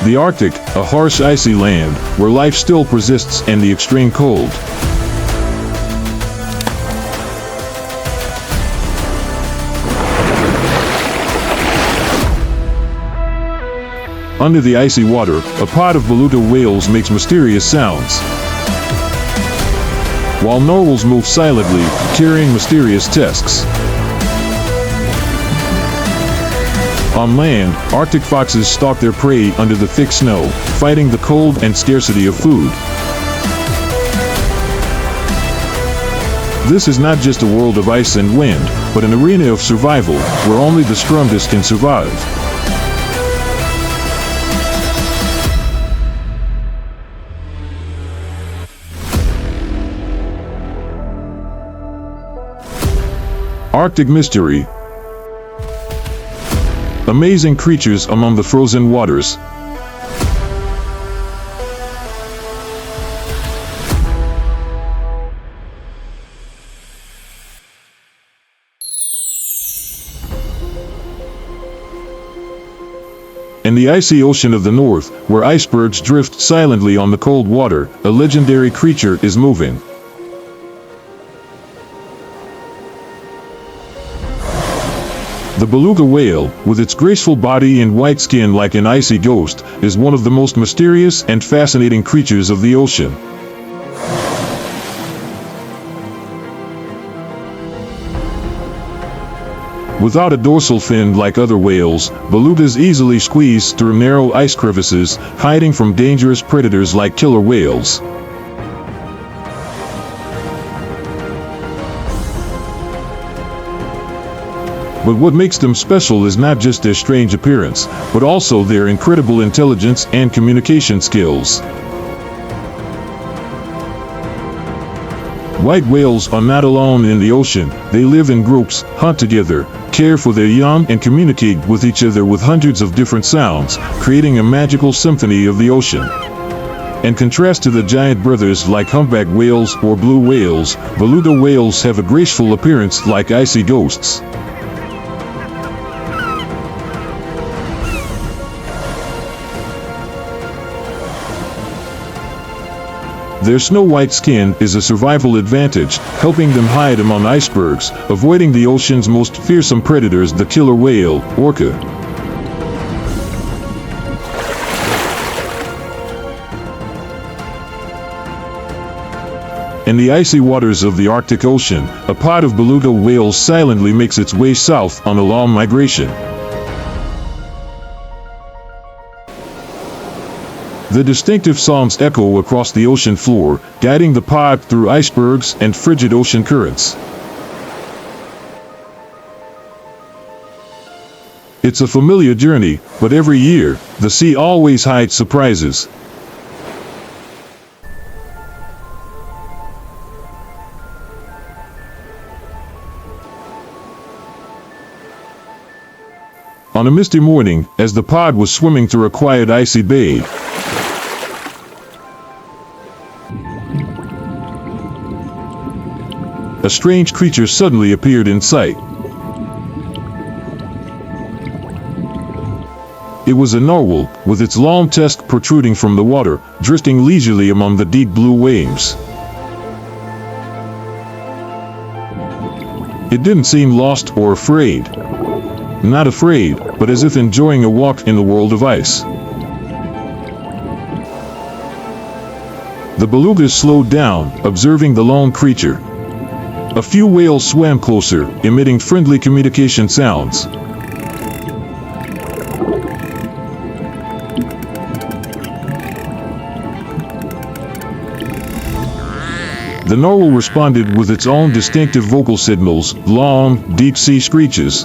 The Arctic, a harsh icy land, where life still persists in the extreme cold. Under the icy water, a pod of beluga whales makes mysterious sounds, while narwhals move silently, carrying mysterious tusks. On land, Arctic foxes stalk their prey under the thick snow, fighting the cold and scarcity of food. This is not just a world of ice and wind, but an arena of survival, where only the strongest can survive. Arctic mystery. Amazing creatures among the frozen waters. In the icy ocean of the north, where icebergs drift silently on the cold water, a legendary creature is moving. The beluga whale, with its graceful body and white skin like an icy ghost, is one of the most mysterious and fascinating creatures of the ocean. Without a dorsal fin like other whales, belugas easily squeeze through narrow ice crevices, hiding from dangerous predators like killer whales. But what makes them special is not just their strange appearance, but also their incredible intelligence and communication skills. White whales are not alone in the ocean. They live in groups, hunt together, care for their young, and communicate with each other with hundreds of different sounds, creating a magical symphony of the ocean. In contrast to the giant brothers like humpback whales or blue whales, beluga whales have a graceful appearance like icy ghosts. Their snow-white skin is a survival advantage, helping them hide among icebergs, avoiding the ocean's most fearsome predators, the killer whale, orca. In the icy waters of the Arctic Ocean, a pod of beluga whales silently makes its way south on a long migration. The distinctive songs echo across the ocean floor, guiding the pod through icebergs and frigid ocean currents. It's a familiar journey, but every year, the sea always hides surprises. On a misty morning, as the pod was swimming through a quiet icy bay, a strange creature suddenly appeared in sight. It was a narwhal, with its long tusk protruding from the water, drifting leisurely among the deep blue waves. It didn't seem lost or afraid. Not afraid, but as if enjoying a walk in the world of ice. The belugas slowed down, observing the lone creature. A few whales swam closer, emitting friendly communication sounds. The narwhal responded with its own distinctive vocal signals, long, deep-sea screeches.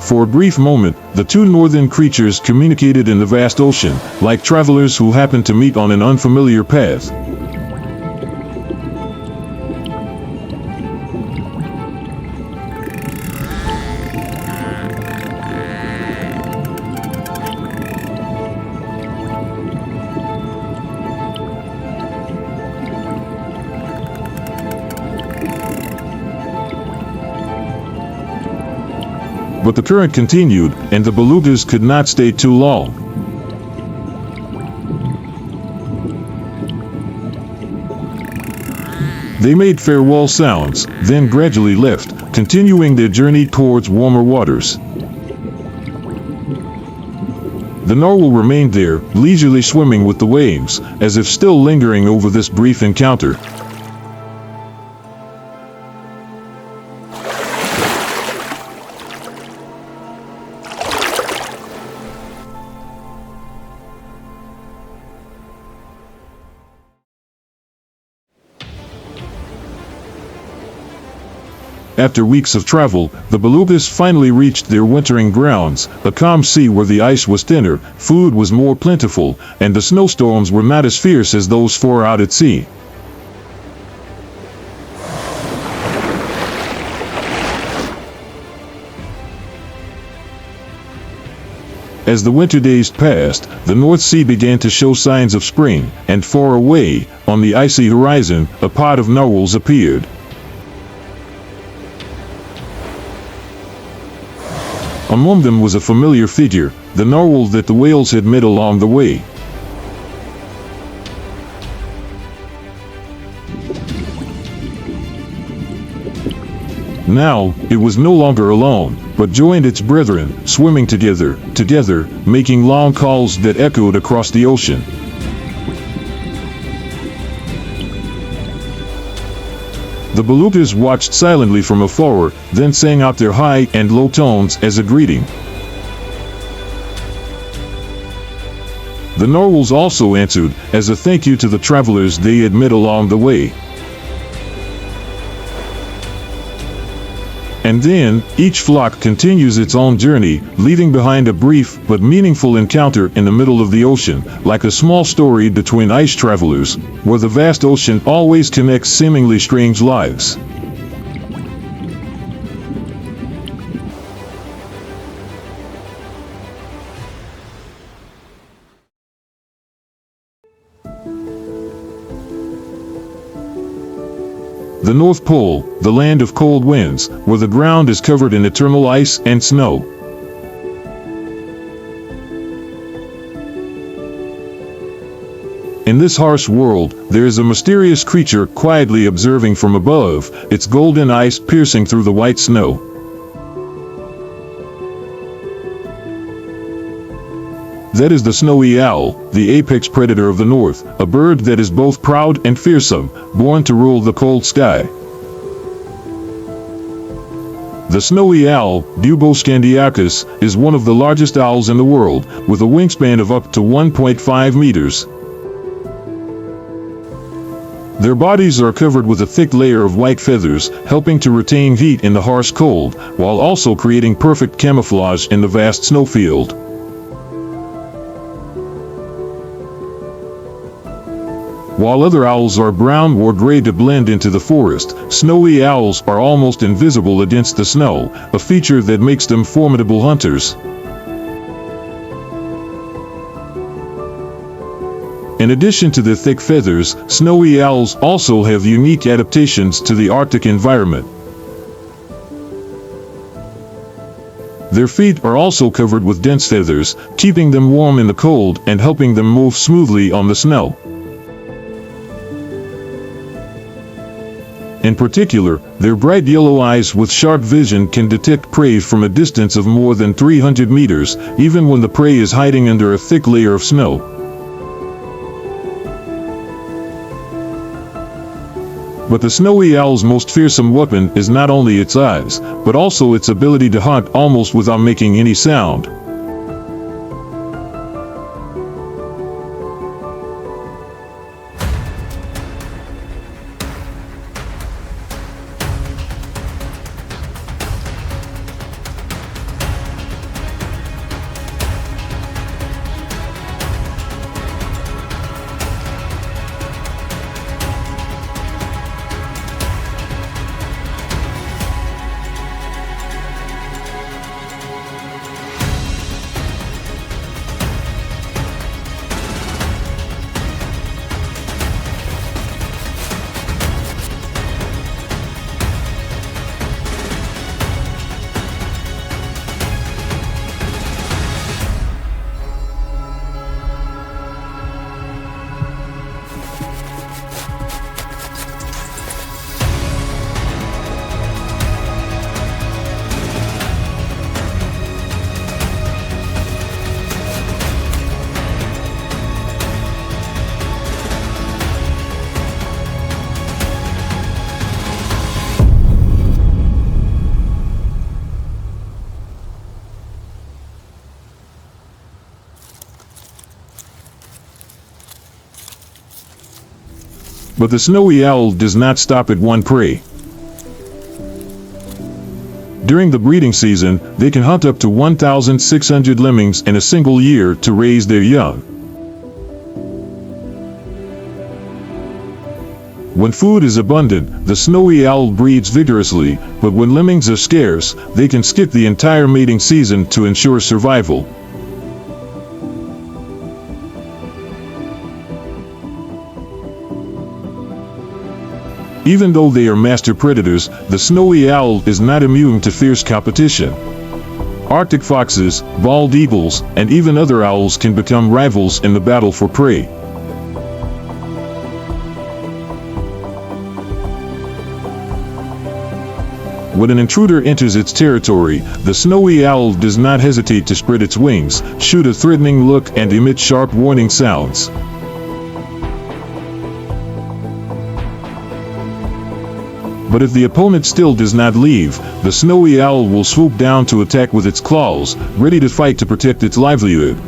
For a brief moment, the two northern creatures communicated in the vast ocean, like travelers who happened to meet on an unfamiliar path. But the current continued, and the belugas could not stay too long. They made farewell sounds, then gradually left, continuing their journey towards warmer waters. The narwhal remained there, leisurely swimming with the waves, as if still lingering over this brief encounter. After weeks of travel, the belugas finally reached their wintering grounds, a calm sea where the ice was thinner, food was more plentiful, and the snowstorms were not as fierce as those far out at sea. As the winter days passed, the North Sea began to show signs of spring, and far away, on the icy horizon, a pod of narwhals appeared. Among them was a familiar figure, the narwhal that the whales had met along the way. Now, it was no longer alone, but joined its brethren, swimming together, making long calls that echoed across the ocean. The belugas watched silently from afar, then sang out their high and low tones as a greeting. The narwhals also answered, as a thank you to the travelers they had met along the way. And then, each flock continues its own journey, leaving behind a brief but meaningful encounter in the middle of the ocean, like a small story between ice travelers, where the vast ocean always connects seemingly strange lives. The North Pole, the land of cold winds, where the ground is covered in eternal ice and snow. In this harsh world, there is a mysterious creature quietly observing from above, its golden eyes piercing through the white snow. That is the snowy owl, the apex predator of the north, a bird that is both proud and fearsome, born to rule the cold sky. The snowy owl, Bubos scandiacus, is one of the largest owls in the world, with a wingspan of up to 1.5 meters. Their bodies are covered with a thick layer of white feathers, helping to retain heat in the harsh cold, while also creating perfect camouflage in the vast snowfield. While other owls are brown or gray to blend into the forest, snowy owls are almost invisible against the snow, a feature that makes them formidable hunters. In addition to their thick feathers, snowy owls also have unique adaptations to the Arctic environment. Their feet are also covered with dense feathers, keeping them warm in the cold and helping them move smoothly on the snow. In particular, their bright yellow eyes with sharp vision can detect prey from a distance of more than 300 meters, even when the prey is hiding under a thick layer of snow. But the snowy owl's most fearsome weapon is not only its eyes, but also its ability to hunt almost without making any sound. But the snowy owl does not stop at one prey. During the breeding season, they can hunt up to 1,600 lemmings in a single year to raise their young. When food is abundant, the snowy owl breeds vigorously, but when lemmings are scarce, they can skip the entire mating season to ensure survival. Even though they are master predators, the snowy owl is not immune to fierce competition. Arctic foxes, bald eagles, and even other owls can become rivals in the battle for prey. When an intruder enters its territory, the snowy owl does not hesitate to spread its wings, shoot a threatening look, and emit sharp warning sounds. But if the opponent still does not leave, the snowy owl will swoop down to attack with its claws, ready to fight to protect its livelihood.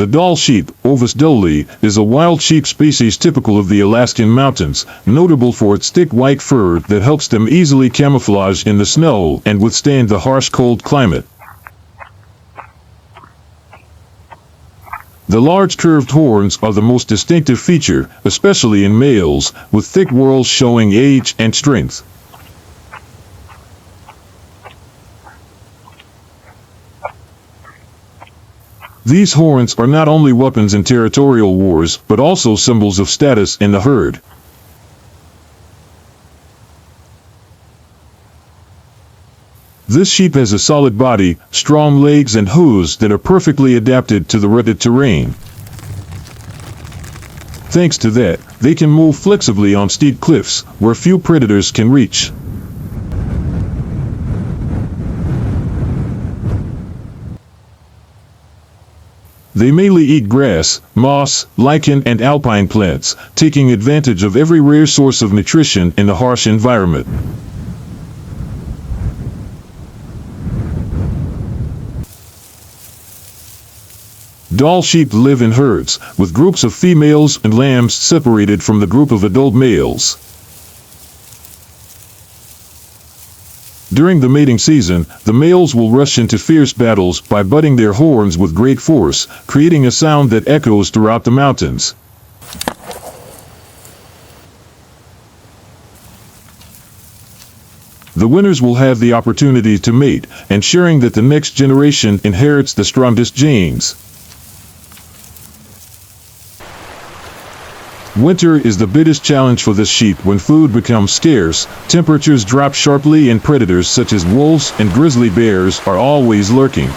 The Dall sheep, Ovis dulli, is a wild sheep species typical of the Alaskan mountains, notable for its thick white fur that helps them easily camouflage in the snow and withstand the harsh cold climate. The large curved horns are the most distinctive feature, especially in males, with thick whorls showing age and strength. These horns are not only weapons in territorial wars, but also symbols of status in the herd. This sheep has a solid body, strong legs and hooves that are perfectly adapted to the rugged terrain. Thanks to that, they can move flexibly on steep cliffs, where few predators can reach. They mainly eat grass, moss, lichen, and alpine plants, taking advantage of every rare source of nutrition in the harsh environment. Dall sheep live in herds, with groups of females and lambs separated from the group of adult males. During the mating season, the males will rush into fierce battles by butting their horns with great force, creating a sound that echoes throughout the mountains. The winners will have the opportunity to mate, ensuring that the next generation inherits the strongest genes. Winter is the biggest challenge for this sheep. When food becomes scarce, temperatures drop sharply, and predators such as wolves and grizzly bears are always lurking.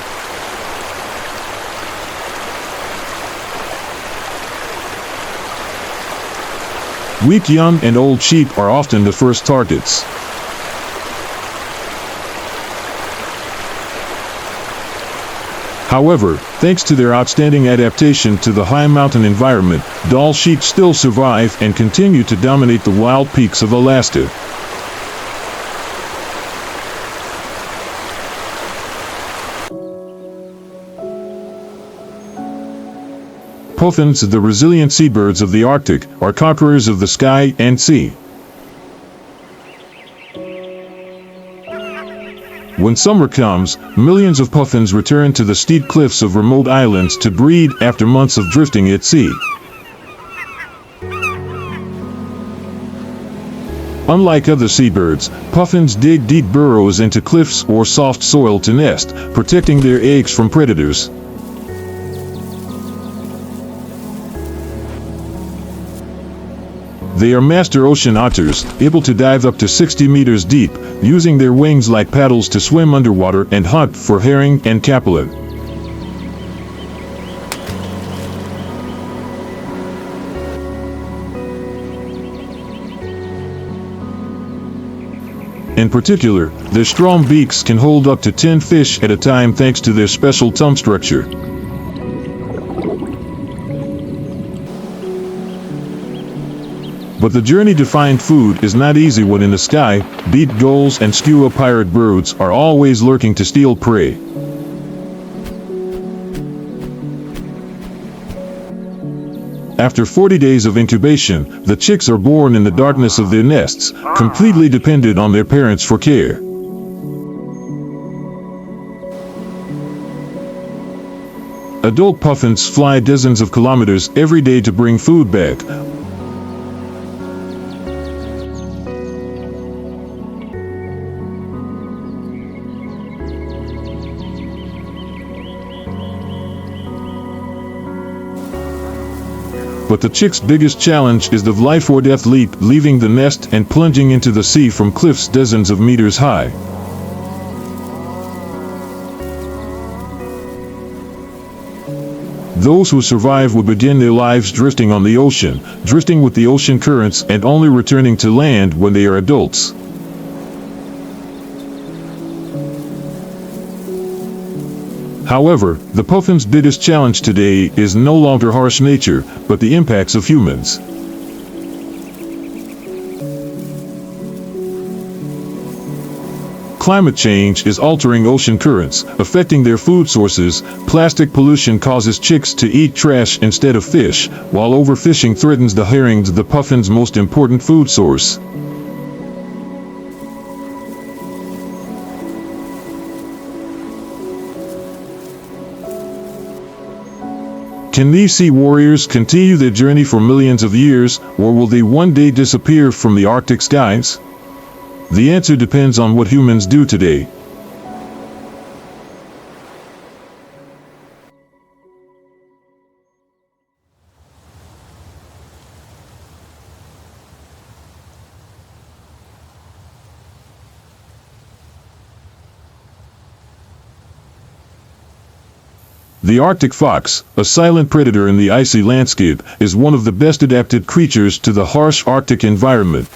Weak young and old sheep are often the first targets. However, thanks to their outstanding adaptation to the high mountain environment, Dall sheep still survive and continue to dominate the wild peaks of Alaska. Puffins, the resilient seabirds of the Arctic, are conquerors of the sky and sea. When summer comes, millions of puffins return to the steep cliffs of remote islands to breed after months of drifting at sea. Unlike other seabirds, puffins dig deep burrows into cliffs or soft soil to nest, protecting their eggs from predators. They are master ocean otters, able to dive up to 60 meters deep, using their wings like paddles to swim underwater and hunt for herring and capelin. In particular, their strong beaks can hold up to 10 fish at a time thanks to their special tongue structure. But the journey to find food is not easy when in the sky, beat gulls and skua pirate birds are always lurking to steal prey. After 40 days of incubation, the chicks are born in the darkness of their nests, completely dependent on their parents for care. Adult puffins fly dozens of kilometers every day to bring food back. But the chick's biggest challenge is the life or death leap, leaving the nest and plunging into the sea from cliffs dozens of meters high. Those who survive will begin their lives drifting on the ocean, drifting with the ocean currents and only returning to land when they are adults. However, the puffin's biggest challenge today is no longer harsh nature, but the impacts of humans. Climate change is altering ocean currents, affecting their food sources. Plastic pollution causes chicks to eat trash instead of fish, while overfishing threatens the herrings, the puffin's most important food source. Can these sea warriors continue their journey for millions of years, or will they one day disappear from the Arctic skies? The answer depends on what humans do today. The Arctic fox, a silent predator in the icy landscape, is one of the best adapted creatures to the harsh Arctic environment.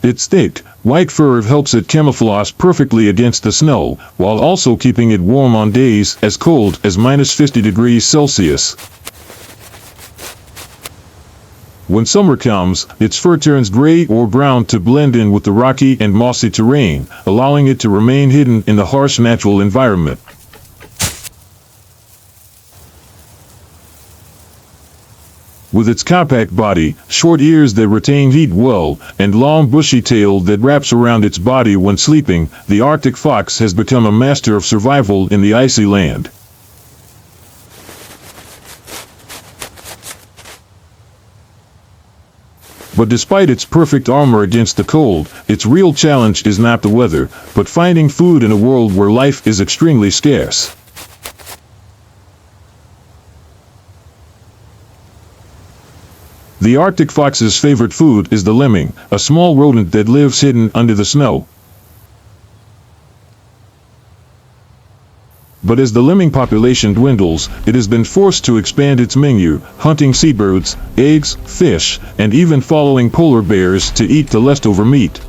Its thick, white fur helps it camouflage perfectly against the snow, while also keeping it warm on days as cold as -50 degrees Celsius. When summer comes, its fur turns gray or brown to blend in with the rocky and mossy terrain, allowing it to remain hidden in the harsh natural environment. With its compact body, short ears that retain heat well, and long bushy tail that wraps around its body when sleeping, the Arctic fox has become a master of survival in the icy land. But despite its perfect armor against the cold, its real challenge is not the weather, but finding food in a world where life is extremely scarce. The Arctic fox's favorite food is the lemming, a small rodent that lives hidden under the snow. But as the lemming population dwindles, it has been forced to expand its menu, hunting seabirds, eggs, fish, and even following polar bears to eat the leftover meat.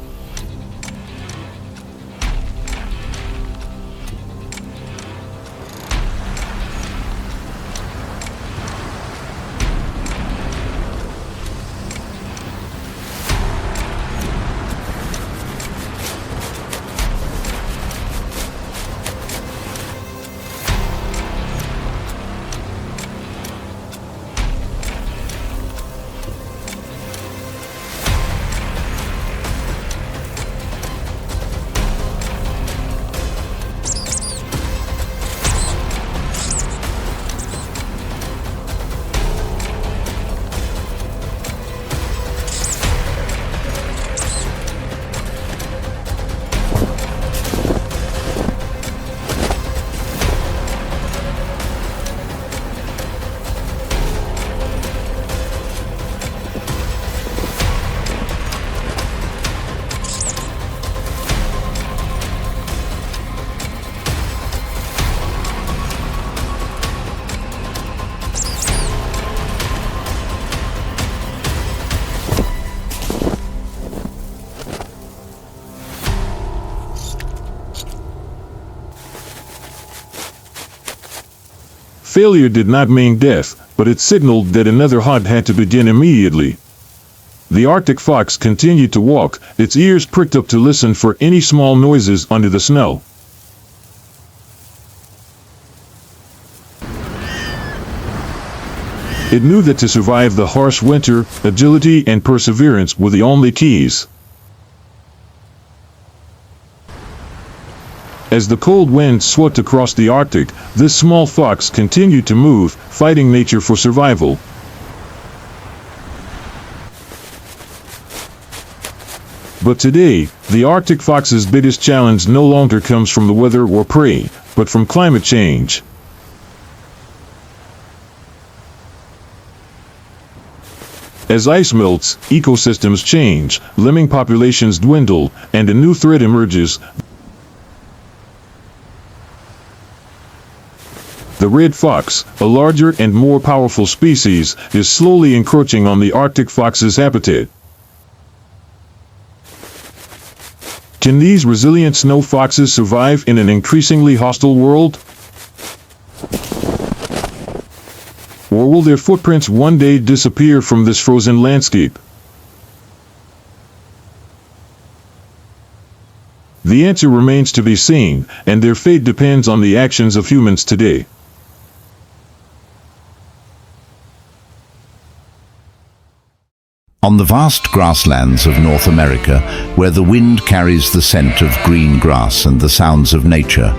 Failure did not mean death, but it signaled that another hunt had to begin immediately. The Arctic fox continued to walk, its ears pricked up to listen for any small noises under the snow. It knew that to survive the harsh winter, agility and perseverance were the only keys. As the cold wind swept across the Arctic, this small fox continued to move, fighting nature for survival. But today, the Arctic fox's biggest challenge no longer comes from the weather or prey, but from climate change. As ice melts, ecosystems change, lemming populations dwindle, and a new threat emerges. The red fox, a larger and more powerful species, is slowly encroaching on the Arctic fox's habitat. Can these resilient snow foxes survive in an increasingly hostile world? Or will their footprints one day disappear from this frozen landscape? The answer remains to be seen, and their fate depends on the actions of humans today. On the vast grasslands of North America, where the wind carries the scent of green grass and the sounds of nature,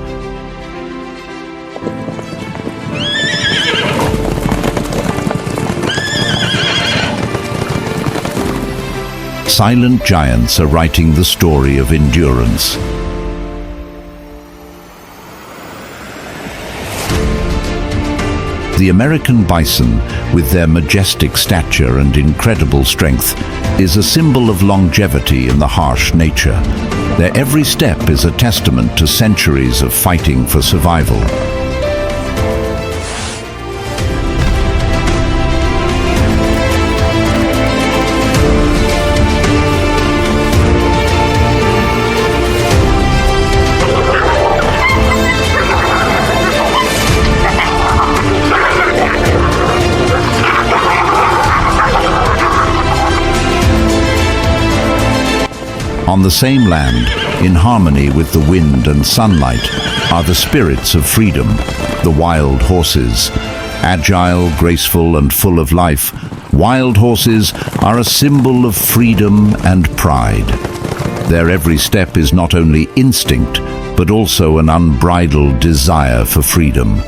silent giants are writing the story of endurance. The American bison, with their majestic stature and incredible strength, is a symbol of longevity in the harsh nature. Their every step is a testament to centuries of fighting for survival. On the same land, in harmony with the wind and sunlight, are the spirits of freedom, the wild horses. Agile, graceful, and full of life, wild horses are a symbol of freedom and pride. Their every step is not only instinct, but also an unbridled desire for freedom.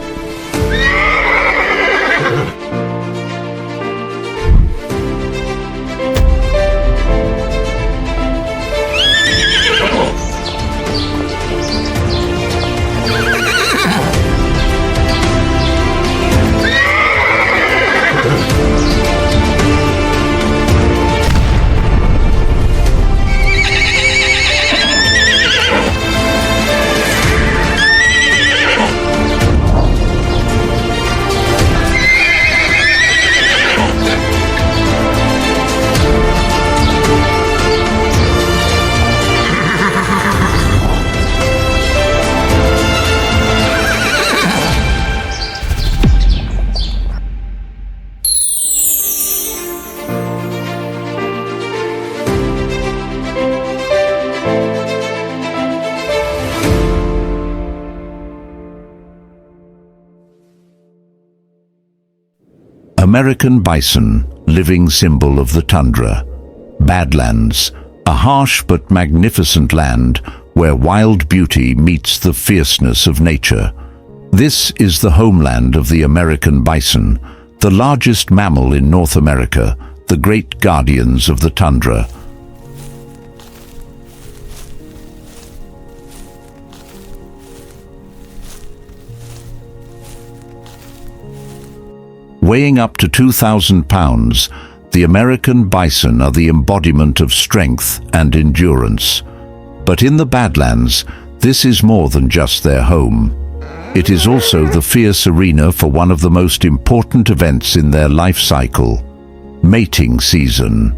American bison, living symbol of the tundra. Badlands, a harsh but magnificent land where wild beauty meets the fierceness of nature. This is the homeland of the American bison, the largest mammal in North America, the great guardians of the tundra. Weighing up to 2,000 pounds, the American bison are the embodiment of strength and endurance. But in the Badlands, this is more than just their home. It is also the fierce arena for one of the most important events in their life cycle, mating season.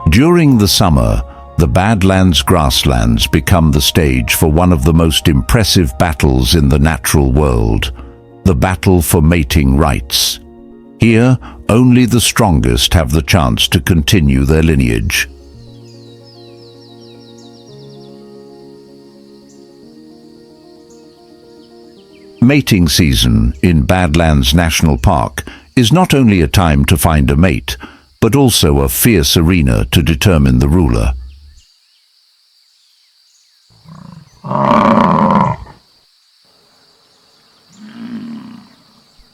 During the summer, the Badlands grasslands become the stage for one of the most impressive battles in the natural world, the battle for mating rights. Here, only the strongest have the chance to continue their lineage. Mating season in Badlands National Park is not only a time to find a mate, but also a fierce arena to determine the ruler.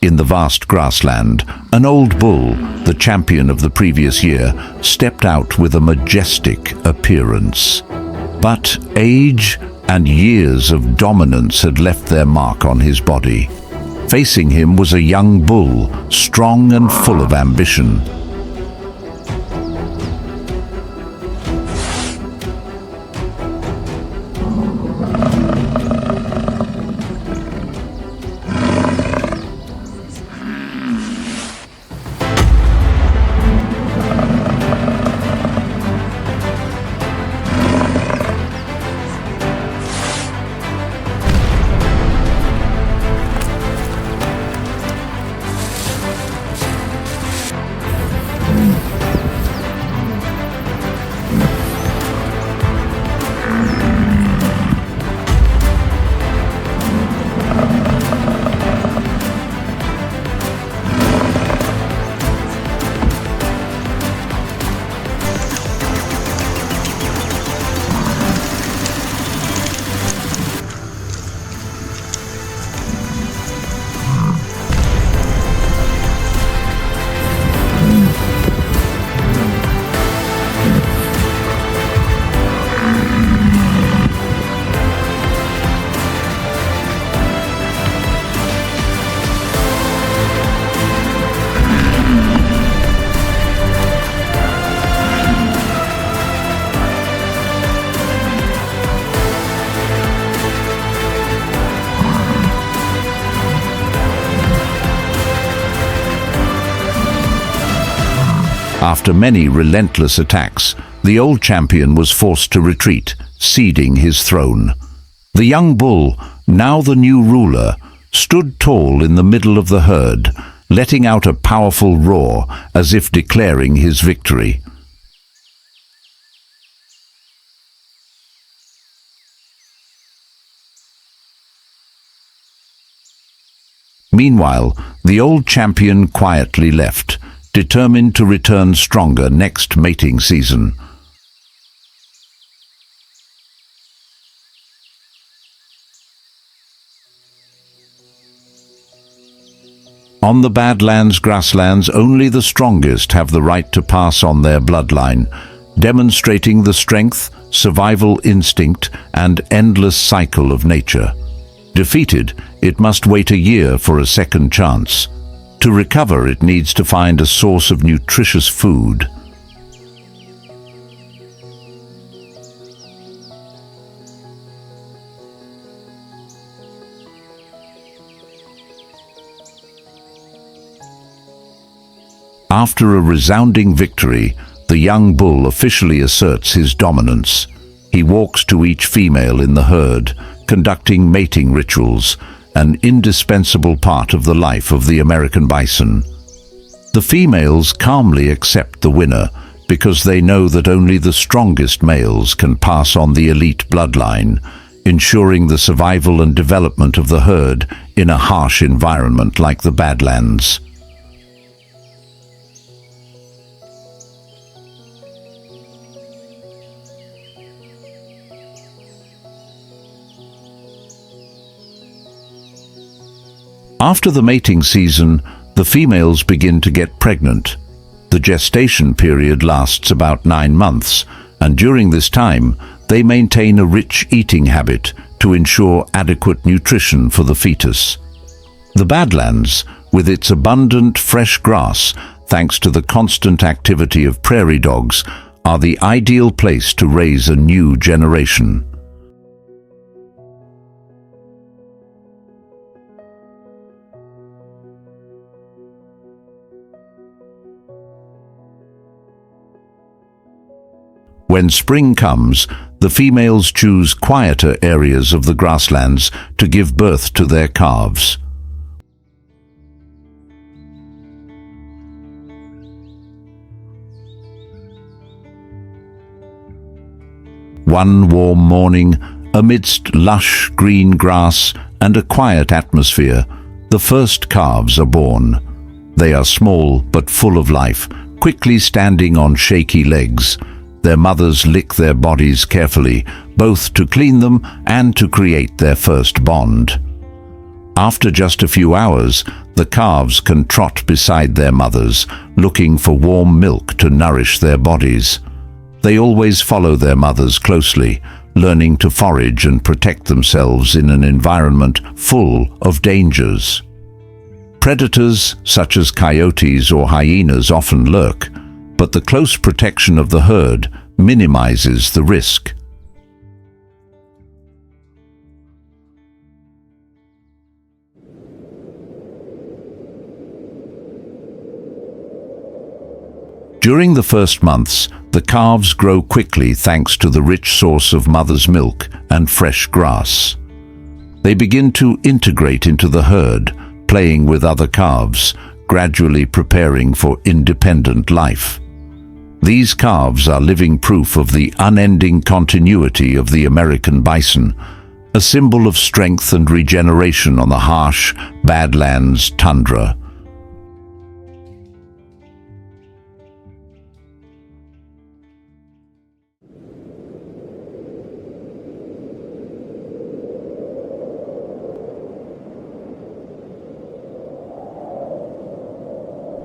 In the vast grassland, an old bull, the champion of the previous year, stepped out with a majestic appearance. But age and years of dominance had left their mark on his body. Facing him was a young bull, strong and full of ambition. After many relentless attacks, the old champion was forced to retreat, ceding his throne. The young bull, now the new ruler, stood tall in the middle of the herd, letting out a powerful roar as if declaring his victory. Meanwhile, the old champion quietly left, determined to return stronger next mating season. On the Badlands grasslands, only the strongest have the right to pass on their bloodline, demonstrating the strength, survival instinct, and endless cycle of nature. Defeated, it must wait a year for a second chance. To recover, it needs to find a source of nutritious food. After a resounding victory, the young bull officially asserts his dominance. He walks to each female in the herd, conducting mating rituals, an indispensable part of the life of the American bison. The females calmly accept the winner because they know that only the strongest males can pass on the elite bloodline, ensuring the survival and development of the herd in a harsh environment like the Badlands. After the mating season, the females begin to get pregnant. The gestation period lasts about 9 months, and during this time, they maintain a rich eating habit to ensure adequate nutrition for the fetus. The Badlands, with its abundant fresh grass, thanks to the constant activity of prairie dogs, are the ideal place to raise a new generation. When spring comes, the females choose quieter areas of the grasslands to give birth to their calves. One warm morning, amidst lush green grass and a quiet atmosphere, the first calves are born. They are small but full of life, quickly standing on shaky legs. Their mothers lick their bodies carefully, both to clean them and to create their first bond. After just a few hours, the calves can trot beside their mothers, looking for warm milk to nourish their bodies. They always follow their mothers closely, learning to forage and protect themselves in an environment full of dangers. Predators such as coyotes or hyenas often lurk, but the close protection of the herd minimizes the risk. During the first months, the calves grow quickly thanks to the rich source of mother's milk and fresh grass. They begin to integrate into the herd, playing with other calves, gradually preparing for independent life. These calves are living proof of the unending continuity of the American bison, a symbol of strength and regeneration on the harsh Badlands tundra.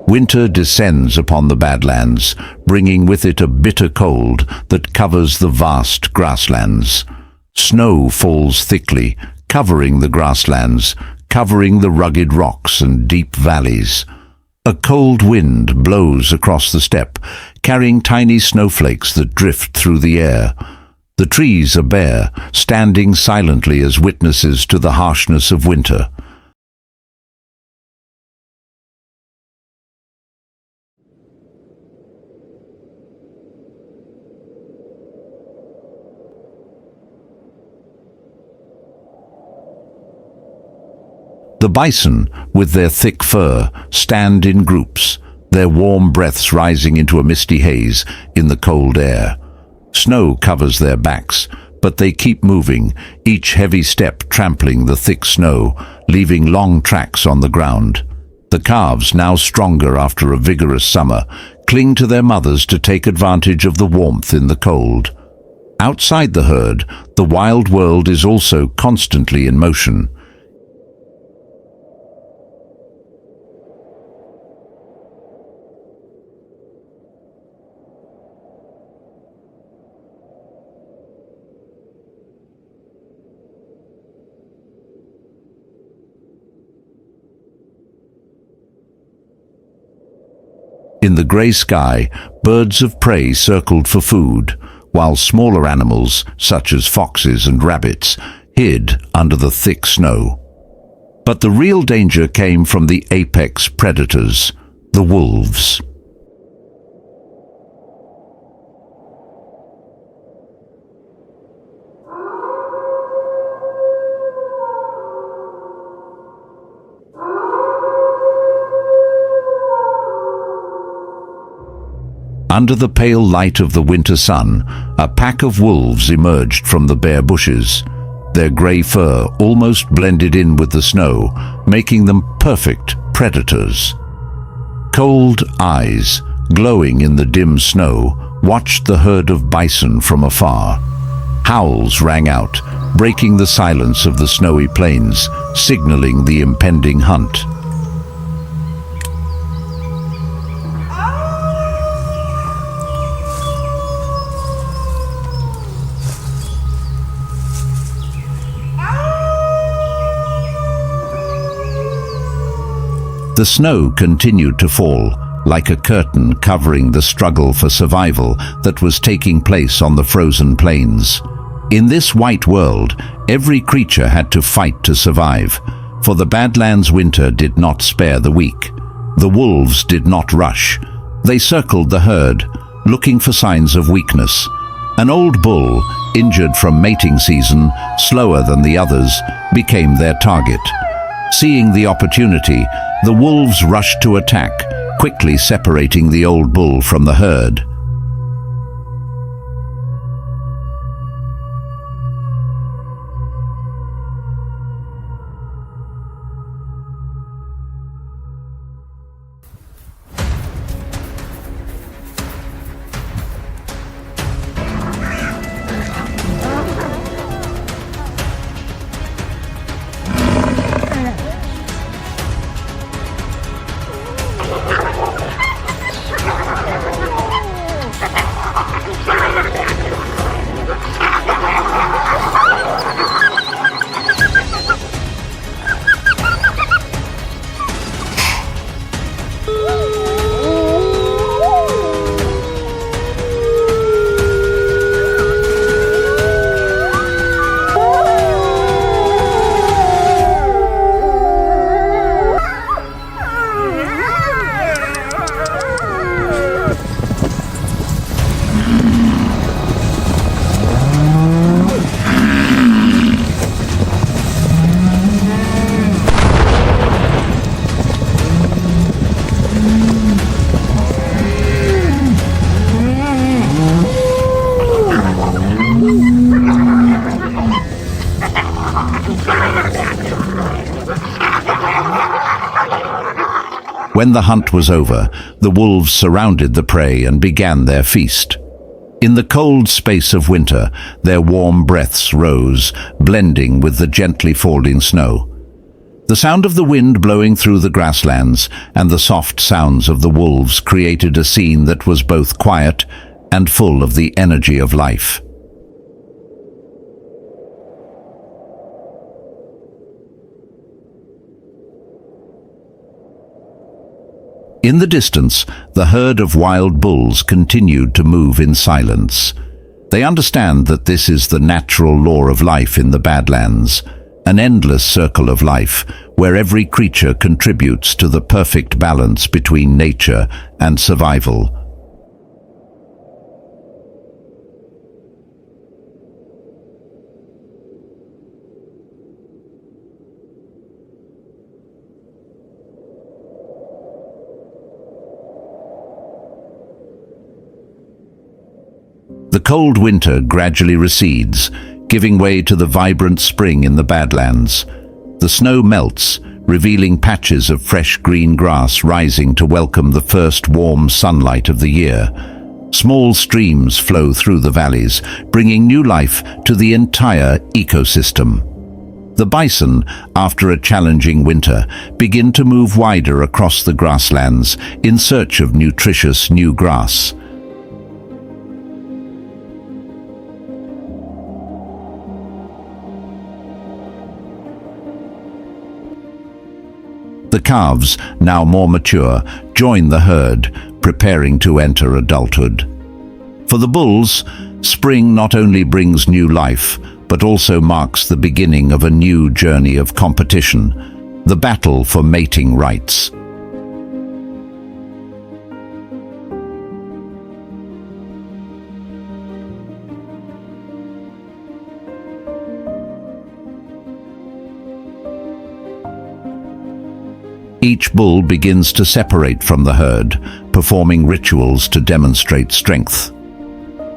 Winter descends upon the Badlands, bringing with it a bitter cold that covers the vast grasslands. Snow falls thickly, covering the grasslands, covering the rugged rocks and deep valleys. A cold wind blows across the steppe, carrying tiny snowflakes that drift through the air. The trees are bare, standing silently as witnesses to the harshness of winter. The bison, with their thick fur, stand in groups, their warm breaths rising into a misty haze in the cold air. Snow covers their backs, but they keep moving, each heavy step trampling the thick snow, leaving long tracks on the ground. The calves, now stronger after a vigorous summer, cling to their mothers to take advantage of the warmth in the cold. Outside the herd, the wild world is also constantly in motion. In the grey sky, birds of prey circled for food, while smaller animals, such as foxes and rabbits, hid under the thick snow. But the real danger came from the apex predators, the wolves. Under the pale light of the winter sun, a pack of wolves emerged from the bare bushes. Their grey fur almost blended in with the snow, making them perfect predators. Cold eyes, glowing in the dim snow, watched the herd of bison from afar. Howls rang out, breaking the silence of the snowy plains, signaling the impending hunt. The snow continued to fall, like a curtain covering the struggle for survival that was taking place on the frozen plains. In this white world, every creature had to fight to survive, for the Badlands winter did not spare the weak. The wolves did not rush. They circled the herd, looking for signs of weakness. An old bull, injured from mating season, slower than the others, became their target. Seeing the opportunity, the wolves rushed to attack, quickly separating the old bull from the herd. When the hunt was over, the wolves surrounded the prey and began their feast. In the cold space of winter, their warm breaths rose, blending with the gently falling snow. The sound of the wind blowing through the grasslands and the soft sounds of the wolves created a scene that was both quiet and full of the energy of life. In the distance, the herd of wild bulls continued to move in silence. They understand that this is the natural law of life in the Badlands, an endless circle of life where every creature contributes to the perfect balance between nature and survival. The cold winter gradually recedes, giving way to the vibrant spring in the Badlands. The snow melts, revealing patches of fresh green grass rising to welcome the first warm sunlight of the year. Small streams flow through the valleys, bringing new life to the entire ecosystem. The bison, after a challenging winter, begin to move wider across the grasslands in search of nutritious new grass. The calves, now more mature, join the herd, preparing to enter adulthood. For the bulls, spring not only brings new life, but also marks the beginning of a new journey of competition, the battle for mating rights. Each bull begins to separate from the herd, performing rituals to demonstrate strength.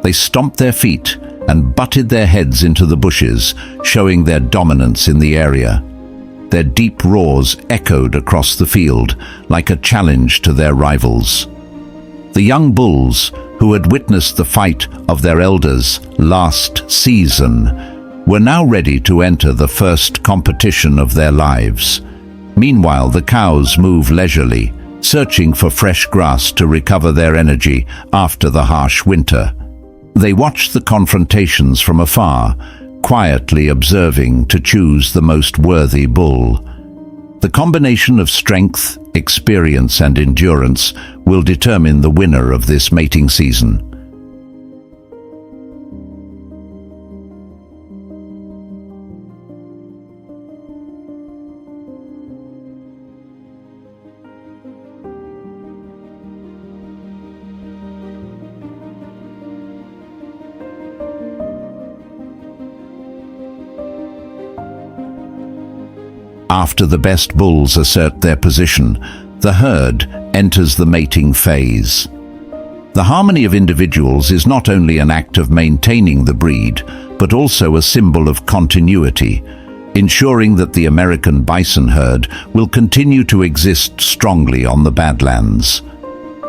They stomped their feet and butted their heads into the bushes, showing their dominance in the area. Their deep roars echoed across the field like a challenge to their rivals. The young bulls, who had witnessed the fight of their elders last season, were now ready to enter the first competition of their lives. Meanwhile, the cows move leisurely, searching for fresh grass to recover their energy after the harsh winter. They watch the confrontations from afar, quietly observing to choose the most worthy bull. The combination of strength, experience, and endurance will determine the winner of this mating season. After the best bulls assert their position, the herd enters the mating phase. The harmony of individuals is not only an act of maintaining the breed, but also a symbol of continuity, ensuring that the American bison herd will continue to exist strongly on the Badlands.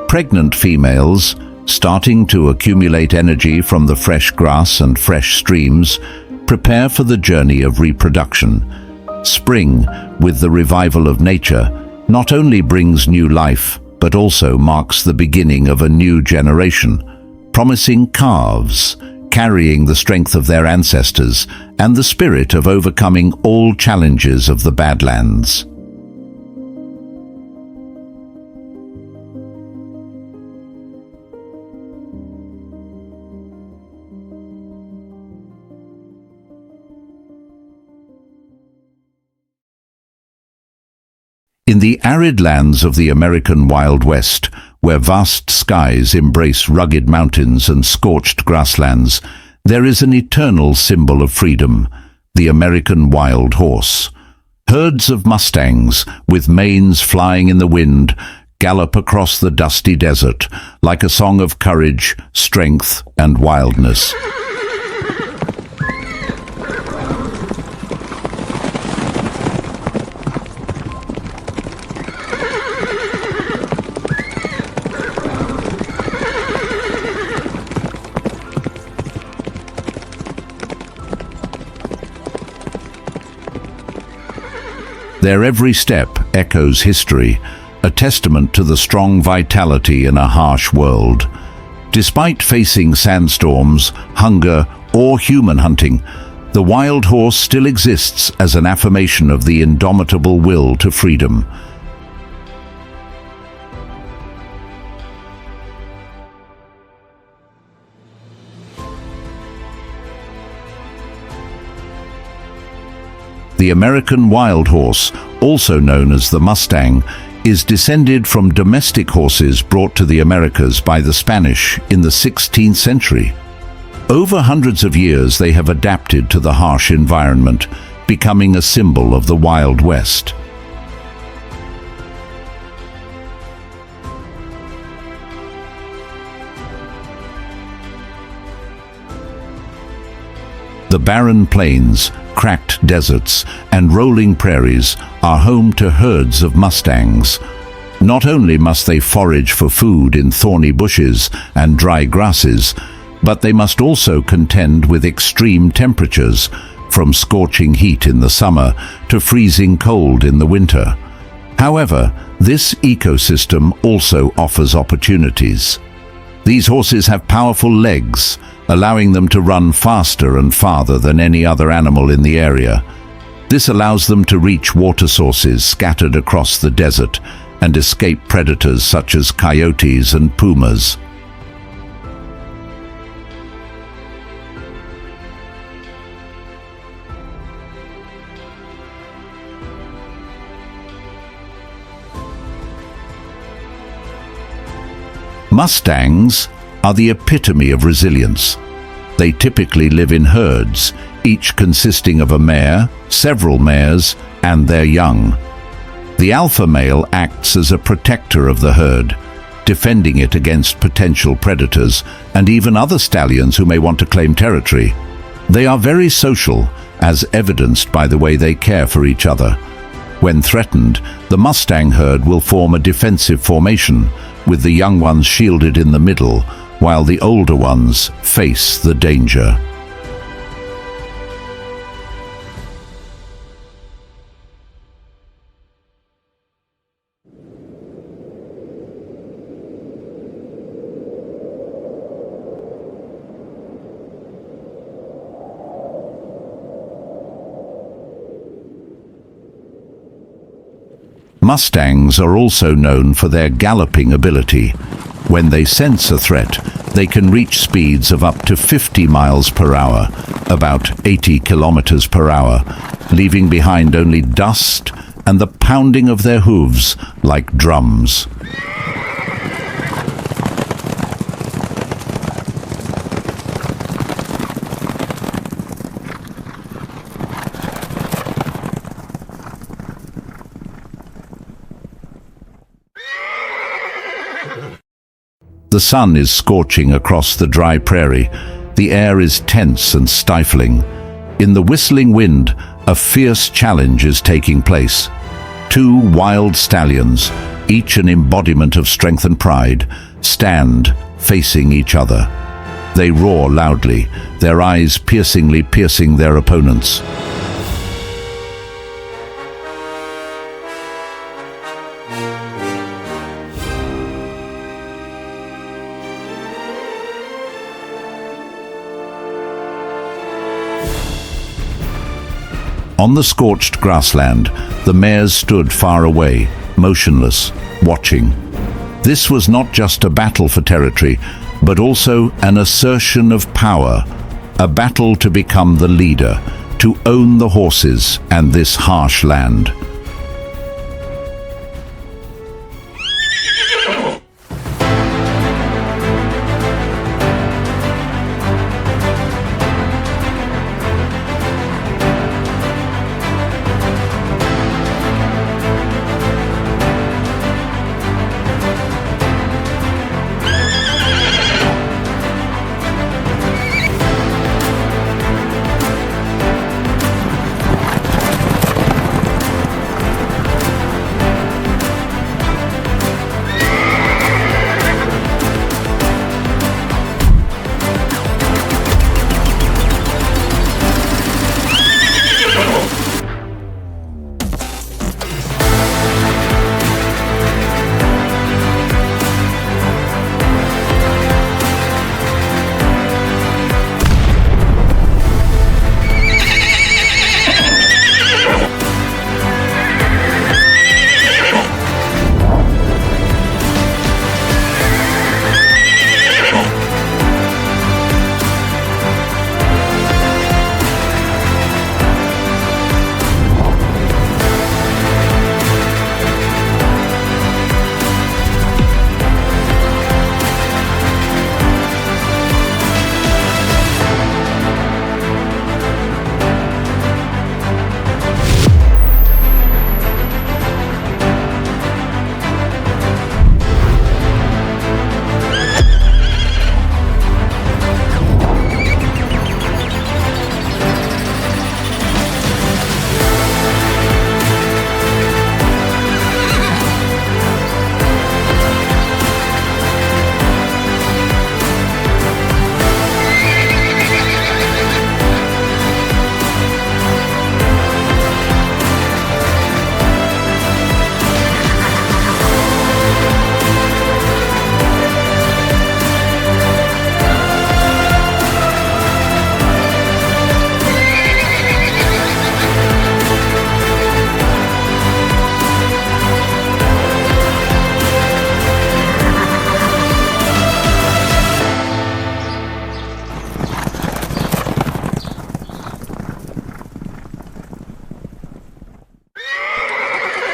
Pregnant females, starting to accumulate energy from the fresh grass and fresh streams, prepare for the journey of reproduction. Spring, with the revival of nature, not only brings new life, but also marks the beginning of a new generation, promising calves, carrying the strength of their ancestors and the spirit of overcoming all challenges of the Badlands. In the arid lands of the American Wild West, where vast skies embrace rugged mountains and scorched grasslands, there is an eternal symbol of freedom, the American wild horse. Herds of mustangs, with manes flying in the wind, gallop across the dusty desert, like a song of courage, strength, and wildness. Their every step echoes history, a testament to the strong vitality in a harsh world. Despite facing sandstorms, hunger, or human hunting, the wild horse still exists as an affirmation of the indomitable will to freedom. The American wild horse, also known as the Mustang, is descended from domestic horses brought to the Americas by the Spanish in the 16th century. Over hundreds of years they have adapted to the harsh environment, becoming a symbol of the Wild West. The barren plains, cracked deserts, and rolling prairies are home to herds of mustangs. Not only must they forage for food in thorny bushes and dry grasses, but they must also contend with extreme temperatures, from scorching heat in the summer to freezing cold in the winter. However, this ecosystem also offers opportunities. These horses have powerful legs, allowing them to run faster and farther than any other animal in the area. This allows them to reach water sources scattered across the desert and escape predators such as coyotes and pumas. Mustangs are the epitome of resilience. They typically live in herds, each consisting of a mare, several mares, and their young. The alpha male acts as a protector of the herd, defending it against potential predators and even other stallions who may want to claim territory. They are very social, as evidenced by the way they care for each other. When threatened, the Mustang herd will form a defensive formation, with the young ones shielded in the middle, while the older ones face the danger. Mustangs are also known for their galloping ability. When they sense a threat, they can reach speeds of up to 50 miles per hour, about 80 kilometers per hour, leaving behind only dust and the pounding of their hooves like drums. The sun is scorching across the dry prairie. The air is tense and stifling. In the whistling wind, a fierce challenge is taking place. Two wild stallions, each an embodiment of strength and pride, stand facing each other. They roar loudly, their eyes piercingly piercing their opponents. On the scorched grassland, the mares stood far away, motionless, watching. This was not just a battle for territory, but also an assertion of power, a battle to become the leader, to own the horses and this harsh land.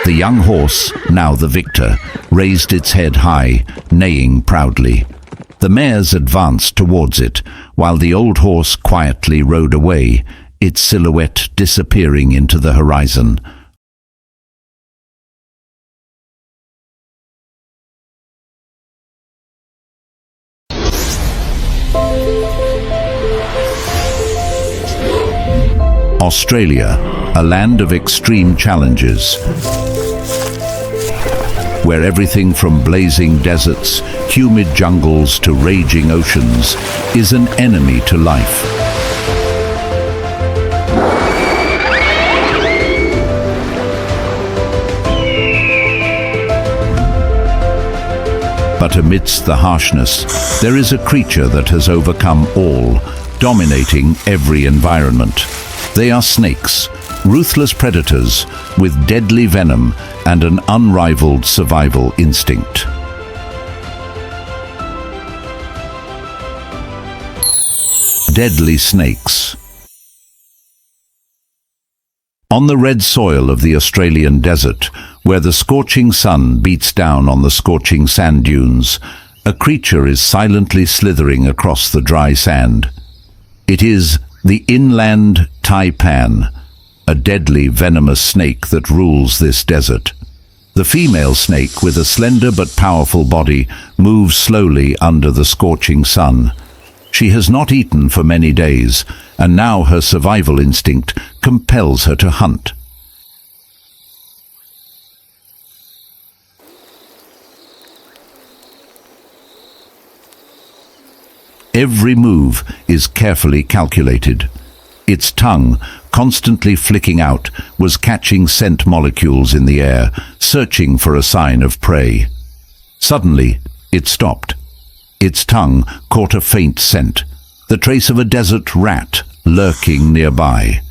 The young horse, now the victor, raised its head high, neighing proudly. The mares advanced towards it, while the old horse quietly rode away, its silhouette disappearing into the horizon. Australia, a land of extreme challenges, where everything from blazing deserts, humid jungles to raging oceans is an enemy to life. But amidst the harshness, there is a creature that has overcome all, dominating every environment. They are snakes, ruthless predators with deadly venom and an unrivaled survival instinct. Deadly snakes. On the red soil of the Australian desert, where the scorching sun beats down on the scorching sand dunes, a creature is silently slithering across the dry sand. It is the inland taipan, a deadly venomous snake that rules this desert. The female snake, with a slender but powerful body, moves slowly under the scorching sun. She has not eaten for many days, and now her survival instinct compels her to hunt. Every move is carefully calculated. Its tongue, constantly flicking out, was catching scent molecules in the air, searching for a sign of prey. Suddenly, it stopped. Its tongue caught a faint scent, the trace of a desert rat lurking nearby.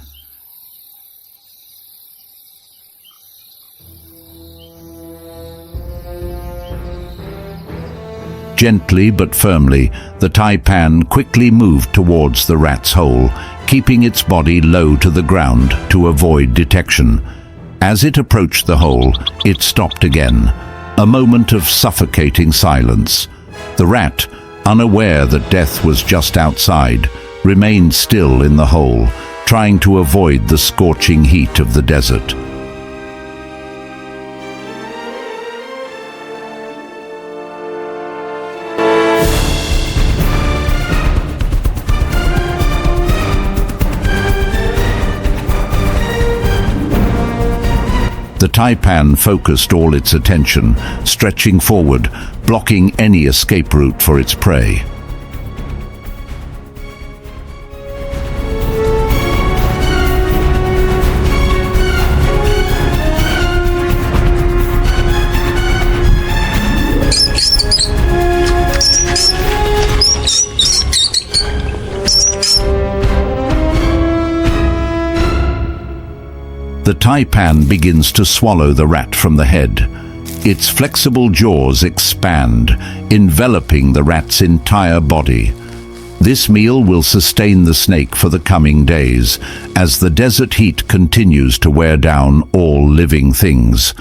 Gently but firmly, the taipan quickly moved towards the rat's hole, keeping its body low to the ground to avoid detection. As it approached the hole, it stopped again, a moment of suffocating silence. The rat, unaware that death was just outside, remained still in the hole, trying to avoid the scorching heat of the desert. The taipan focused all its attention, stretching forward, blocking any escape route for its prey. The taipan begins to swallow the rat from the head. Its flexible jaws expand, enveloping the rat's entire body. This meal will sustain the snake for the coming days, as the desert heat continues to wear down all living things.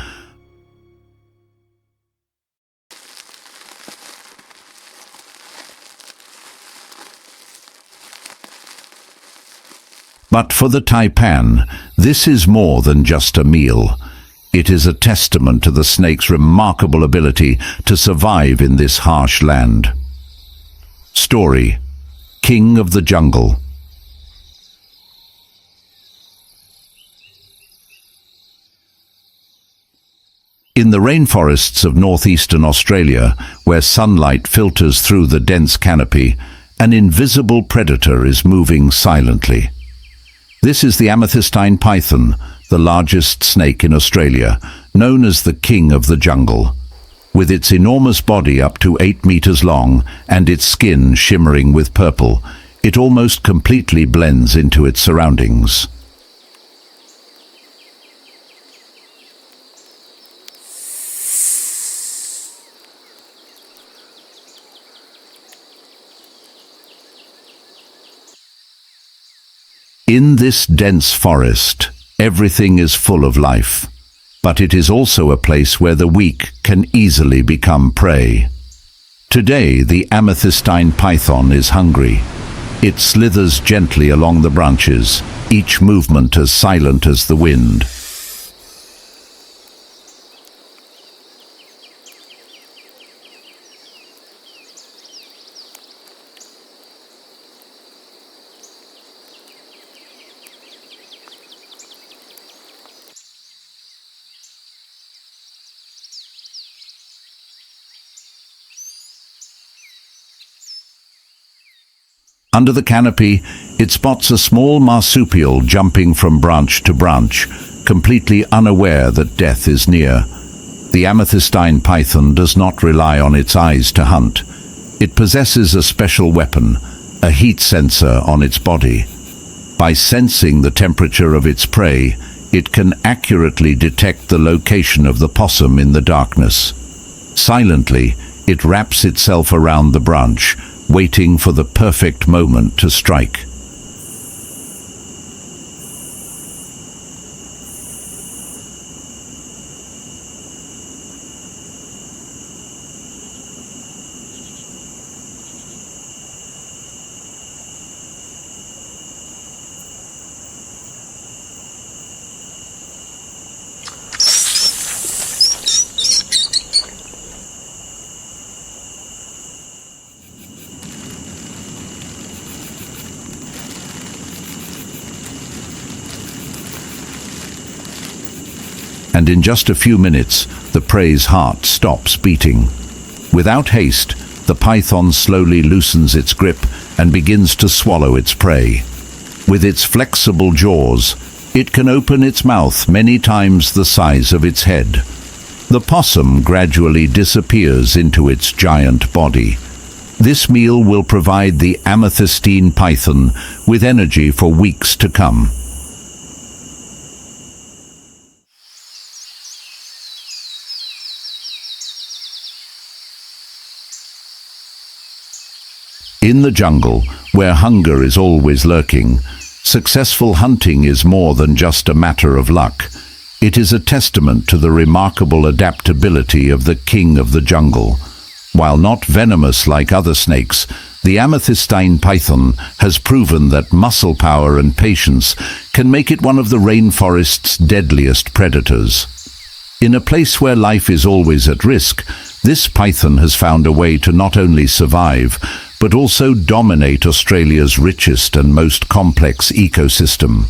But for the taipan, this is more than just a meal. It is a testament to the snake's remarkable ability to survive in this harsh land. Story: King of the Jungle. In the rainforests of northeastern Australia, where sunlight filters through the dense canopy, an invisible predator is moving silently. This is the amethystine python, the largest snake in Australia, known as the king of the jungle. With its enormous body up to 8 meters long and its skin shimmering with purple, it almost completely blends into its surroundings. In this dense forest, everything is full of life, but it is also a place where the weak can easily become prey. Today, the amethystine python is hungry. It slithers gently along the branches, each movement as silent as the wind. Under the canopy, it spots a small marsupial jumping from branch to branch, completely unaware that death is near. The amethystine python does not rely on its eyes to hunt. It possesses a special weapon, a heat sensor on its body. By sensing the temperature of its prey, it can accurately detect the location of the possum in the darkness. Silently, it wraps itself around the branch, waiting for the perfect moment to strike. and in just a few minutes, the prey's heart stops beating. Without haste, the python slowly loosens its grip and begins to swallow its prey. With its flexible jaws, it can open its mouth many times the size of its head. The possum gradually disappears into its giant body. This meal will provide the amethystine python with energy for weeks to come. In the jungle, where hunger is always lurking, successful hunting is more than just a matter of luck. It is a testament to the remarkable adaptability of the king of the jungle. While not venomous like other snakes, the amethystine python has proven that muscle power and patience can make it one of the rainforest's deadliest predators. In a place where life is always at risk, this python has found a way to not only survive, but also dominate Australia's richest and most complex ecosystem.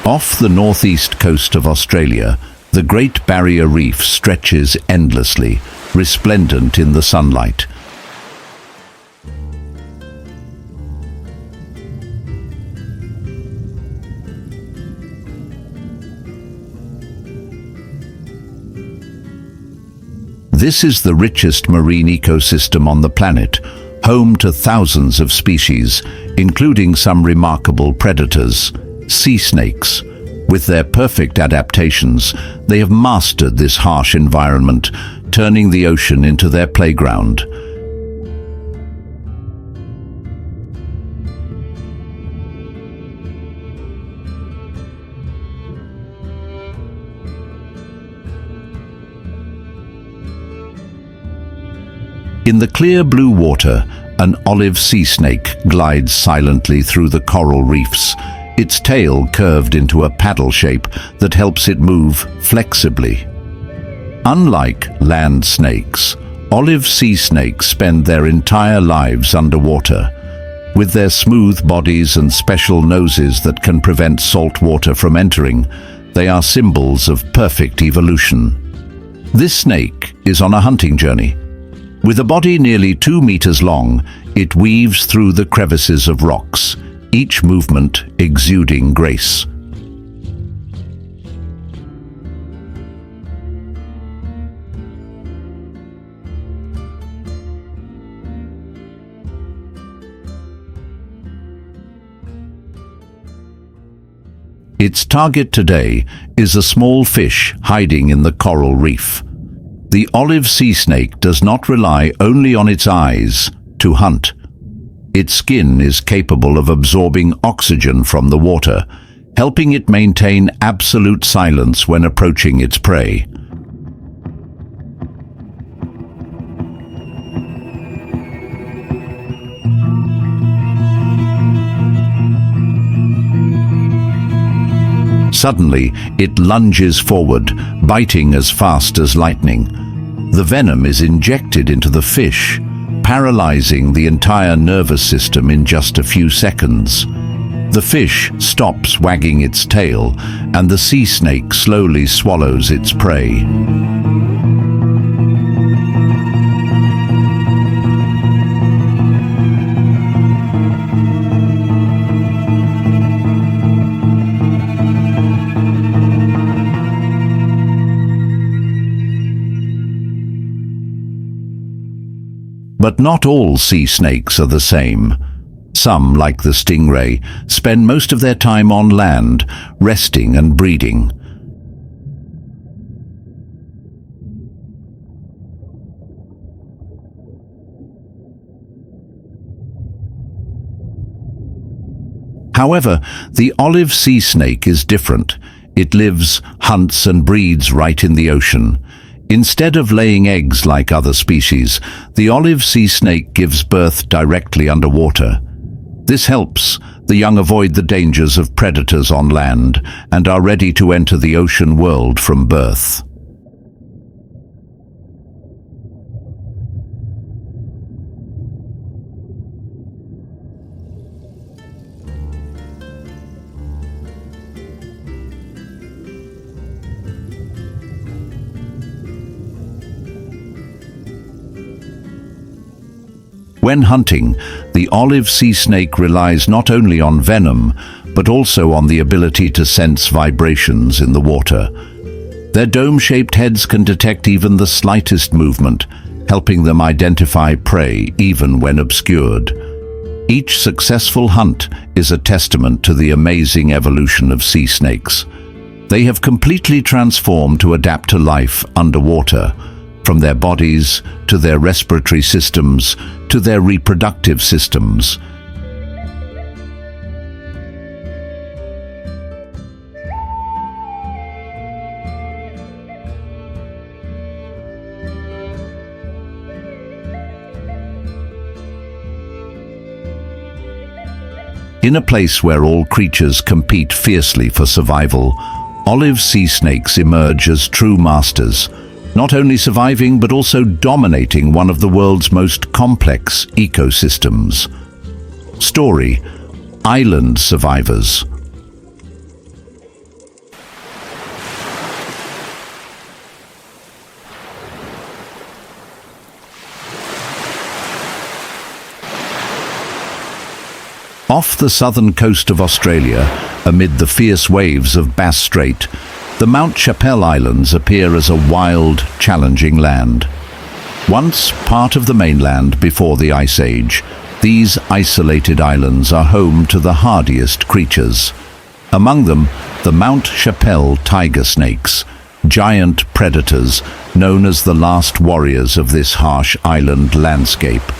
Off the northeast coast of Australia, the Great Barrier Reef stretches endlessly, resplendent in the sunlight. This is the richest marine ecosystem on the planet, home to thousands of species, including some remarkable predators. Sea snakes. With their perfect adaptations, they have mastered this harsh environment, turning the ocean into their playground. In the clear blue water, an olive sea snake glides silently through the coral reefs, its tail curved into a paddle shape that helps it move flexibly. Unlike land snakes, olive sea snakes spend their entire lives underwater. With their smooth bodies and special noses that can prevent salt water from entering, they are symbols of perfect evolution. This snake is on a hunting journey. With a body nearly 2 meters long, it weaves through the crevices of rocks, each movement exuding grace. Its target today is a small fish hiding in the coral reef. The olive sea snake does not rely only on its eyes to hunt. Its skin is capable of absorbing oxygen from the water, helping it maintain absolute silence when approaching its prey. Suddenly, it lunges forward, biting as fast as lightning. The venom is injected into the fish, paralyzing the entire nervous system in just a few seconds. The fish stops wagging its tail, and the sea snake slowly swallows its prey. But not all sea snakes are the same. Some, like the stingray, spend most of their time on land, resting and breeding. However, the olive sea snake is different. It lives, hunts and breeds right in the ocean. Instead of laying eggs like other species, the olive sea snake gives birth directly underwater. This helps the young avoid the dangers of predators on land and are ready to enter the ocean world from birth. When hunting, the olive sea snake relies not only on venom, but also on the ability to sense vibrations in the water. Their dome-shaped heads can detect even the slightest movement, helping them identify prey even when obscured. Each successful hunt is a testament to the amazing evolution of sea snakes. They have completely transformed to adapt to life underwater, from their bodies to their respiratory systems to their reproductive systems. In a place where all creatures compete fiercely for survival, olive sea snakes emerge as true masters, not only surviving but also dominating one of the world's most complex ecosystems. Story: Island survivors. Off the southern coast of Australia, amid the fierce waves of Bass Strait, the Mount Chappell Islands appear as a wild, challenging land. Once part of the mainland before the Ice Age, these isolated islands are home to the hardiest creatures. Among them, the Mount Chappell tiger snakes, giant predators known as the last warriors of this harsh island landscape.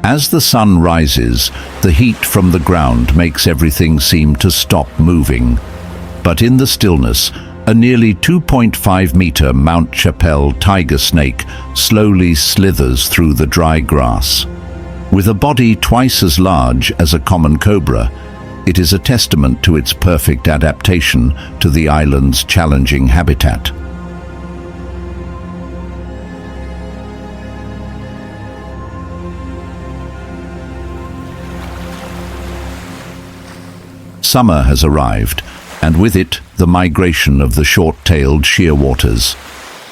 As the sun rises, the heat from the ground makes everything seem to stop moving. But in the stillness, a nearly 2.5-meter Mount Chappell tiger snake slowly slithers through the dry grass. With a body twice as large as a common cobra, it is a testament to its perfect adaptation to the island's challenging habitat. Summer has arrived, and with it the migration of the short-tailed shearwaters.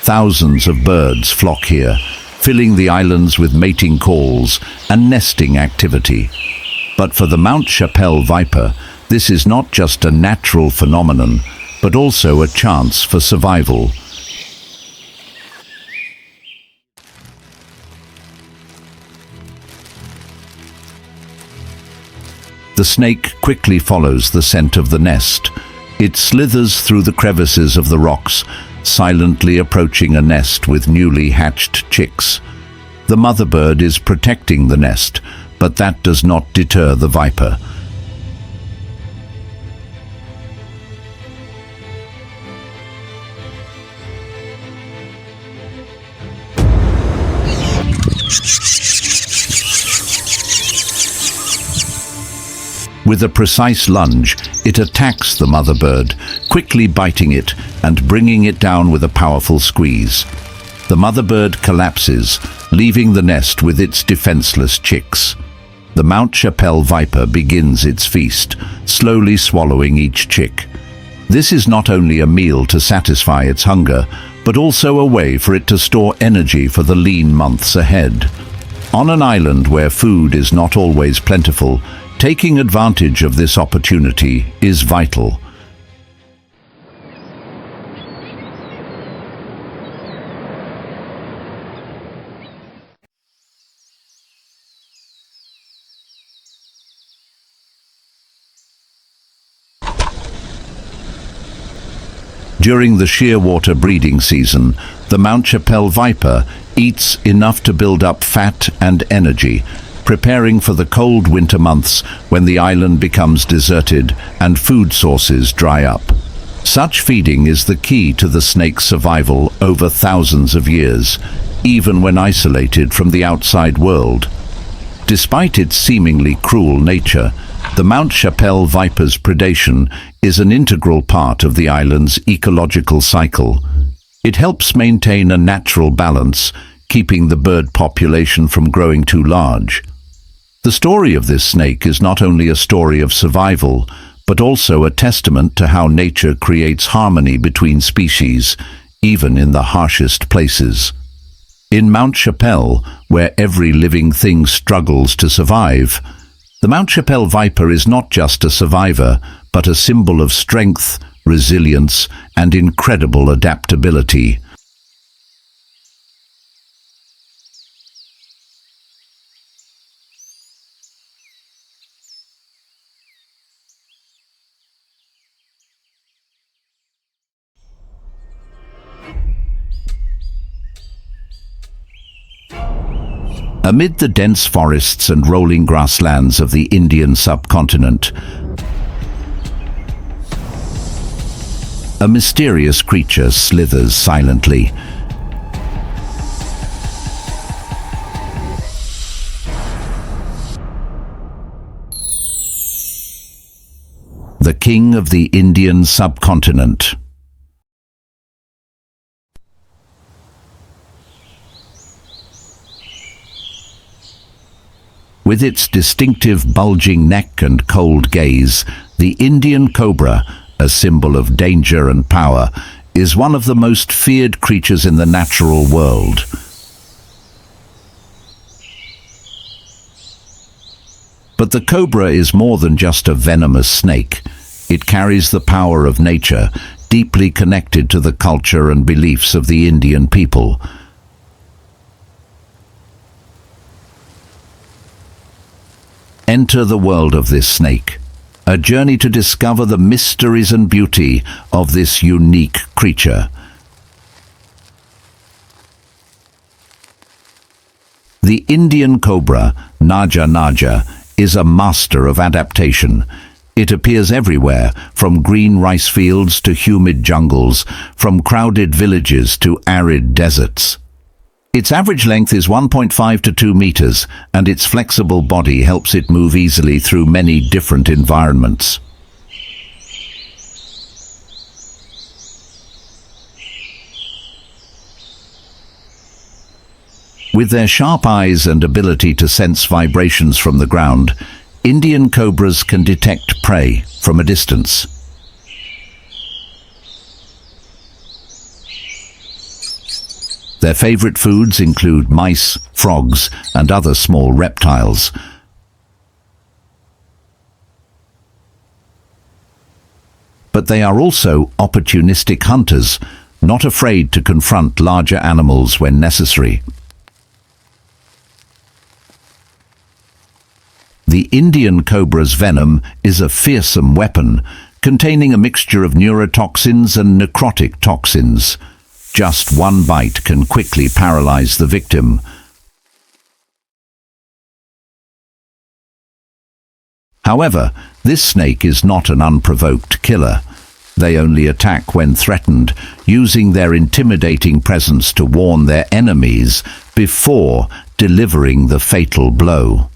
Thousands of birds flock here, filling the islands with mating calls and nesting activity. But for the Mount Chappell viper, this is not just a natural phenomenon, but also a chance for survival. The snake quickly follows the scent of the nest. It slithers through the crevices of the rocks, silently approaching a nest with newly hatched chicks. The mother bird is protecting the nest, but that does not deter the viper. With a precise lunge, it attacks the mother bird, quickly biting it and bringing it down with a powerful squeeze. The mother bird collapses, leaving the nest with its defenseless chicks. The Mount Chappell viper begins its feast, slowly swallowing each chick. This is not only a meal to satisfy its hunger, but also a way for it to store energy for the lean months ahead. On an island where food is not always plentiful, taking advantage of this opportunity is vital. During the shearwater breeding season, the Mount Chappell viper eats enough to build up fat and energy, preparing for the cold winter months when the island becomes deserted and food sources dry up. Such feeding is the key to the snake's survival over thousands of years, even when isolated from the outside world. Despite its seemingly cruel nature, the Mount Chappell viper's predation is an integral part of the island's ecological cycle. It helps maintain a natural balance, keeping the bird population from growing too large. The story of this snake is not only a story of survival, but also a testament to how nature creates harmony between species, even in the harshest places. In Mount Chappelle, where every living thing struggles to survive, the Mount Chappelle viper is not just a survivor, but a symbol of strength, resilience, and incredible adaptability. Amid the dense forests and rolling grasslands of the Indian subcontinent, a mysterious creature slithers silently. The king of the Indian subcontinent. With its distinctive bulging neck and cold gaze, the Indian cobra, a symbol of danger and power, is one of the most feared creatures in the natural world. But the cobra is more than just a venomous snake. It carries the power of nature, deeply connected to the culture and beliefs of the Indian people. Enter the world of this snake, a journey to discover the mysteries and beauty of this unique creature. The Indian cobra, Naja Naja, is a master of adaptation. It appears everywhere, from green rice fields to humid jungles, from crowded villages to arid deserts. Its average length is 1.5 to 2 meters, and its flexible body helps it move easily through many different environments. With their sharp eyes and ability to sense vibrations from the ground, Indian cobras can detect prey from a distance. Their favorite foods include mice, frogs, and other small reptiles. But they are also opportunistic hunters, not afraid to confront larger animals when necessary. The Indian cobra's venom is a fearsome weapon, containing a mixture of neurotoxins and necrotic toxins. Just one bite can quickly paralyze the victim. However, this snake is not an unprovoked killer. They only attack when threatened, using their intimidating presence to warn their enemies before delivering the fatal blow.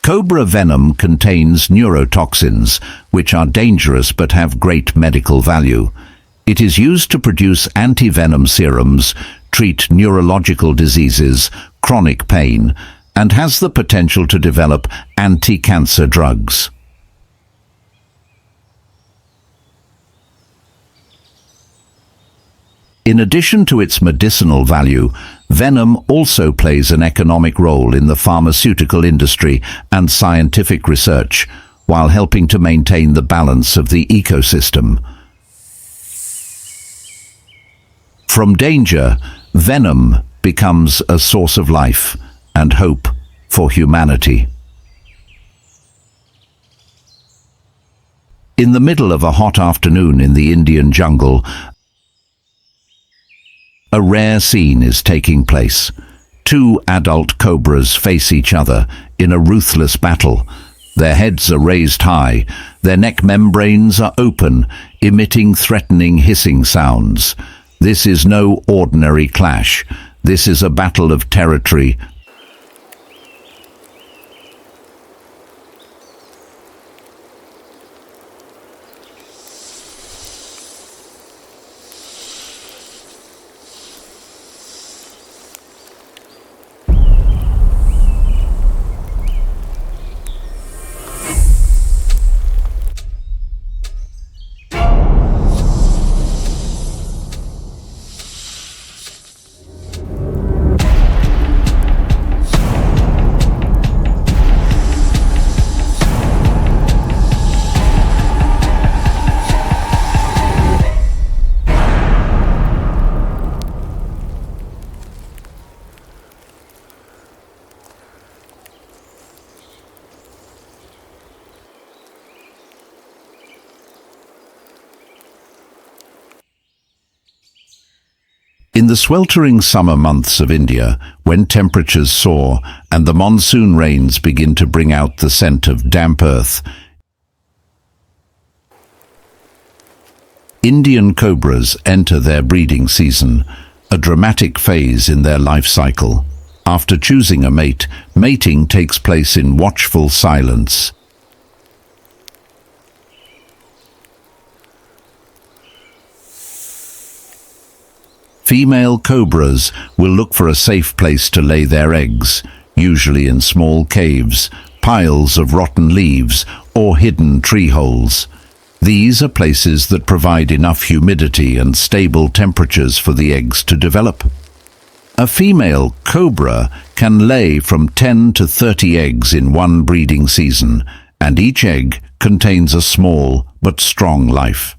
Cobra venom contains neurotoxins, which are dangerous but have great medical value. It is used to produce anti-venom serums, treat neurological diseases, chronic pain, and has the potential to develop anti-cancer drugs. In addition to its medicinal value, venom also plays an economic role in the pharmaceutical industry and scientific research, while helping to maintain the balance of the ecosystem. From danger, venom becomes a source of life and hope for humanity. In the middle of a hot afternoon in the Indian jungle, a rare scene is taking place. Two adult cobras face each other in a ruthless battle. Their heads are raised high, their neck membranes are open, emitting threatening hissing sounds. This is no ordinary clash. This is a battle of territory. In the sweltering summer months of India, when temperatures soar and the monsoon rains begin to bring out the scent of damp earth, Indian cobras enter their breeding season, a dramatic phase in their life cycle. After choosing a mate, mating takes place in watchful silence. Female cobras will look for a safe place to lay their eggs, usually in small caves, piles of rotten leaves, or hidden tree holes. These are places that provide enough humidity and stable temperatures for the eggs to develop. A female cobra can lay from 10 to 30 eggs in one breeding season, and each egg contains a small but strong life.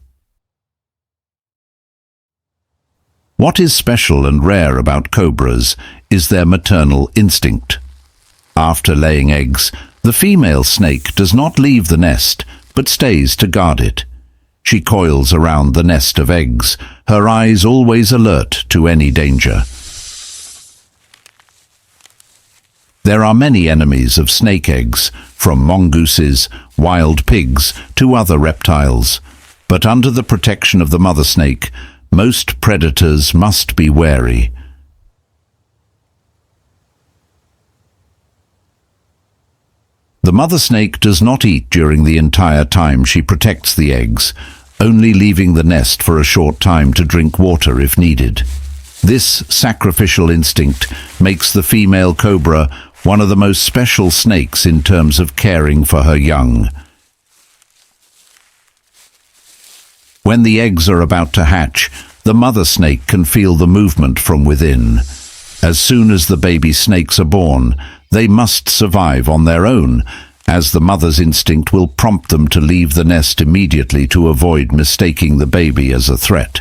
What is special and rare about cobras is their maternal instinct. After laying eggs, the female snake does not leave the nest, but stays to guard it. She coils around the nest of eggs, her eyes always alert to any danger. There are many enemies of snake eggs, from mongooses, wild pigs, to other reptiles. But under the protection of the mother snake, most predators must be wary. The mother snake does not eat during the entire time she protects the eggs, only leaving the nest for a short time to drink water if needed. This sacrificial instinct makes the female cobra one of the most special snakes in terms of caring for her young. When the eggs are about to hatch, the mother snake can feel the movement from within. As soon as the baby snakes are born, they must survive on their own, as the mother's instinct will prompt them to leave the nest immediately to avoid mistaking the baby as a threat.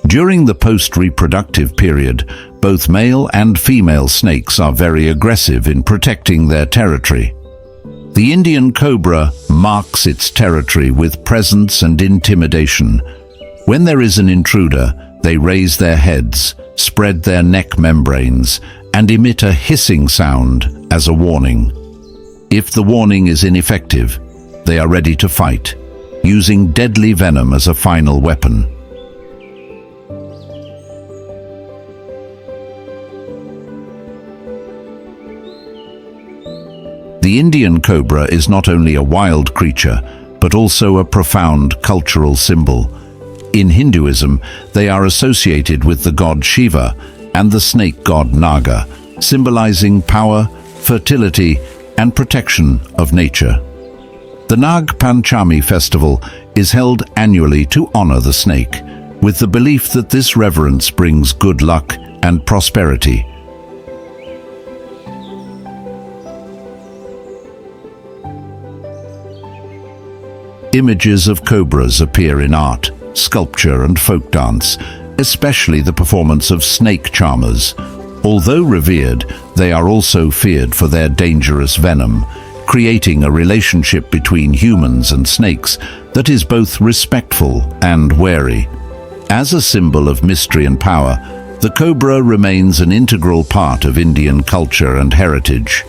During the post-reproductive period, both male and female snakes are very aggressive in protecting their territory. The Indian cobra marks its territory with presence and intimidation. When there is an intruder, they raise their heads, spread their neck membranes, and emit a hissing sound as a warning. If the warning is ineffective, they are ready to fight, using deadly venom as a final weapon. The Indian cobra is not only a wild creature, but also a profound cultural symbol. In Hinduism, they are associated with the god Shiva and the snake god Naga, symbolizing power, fertility, and protection of nature. The Nag Panchami festival is held annually to honor the snake, with the belief that this reverence brings good luck and prosperity. Images of cobras appear in art, sculpture, and folk dance, especially the performance of snake charmers. Although revered, they are also feared for their dangerous venom, creating a relationship between humans and snakes that is both respectful and wary. As a symbol of mystery and power, the cobra remains an integral part of Indian culture and heritage.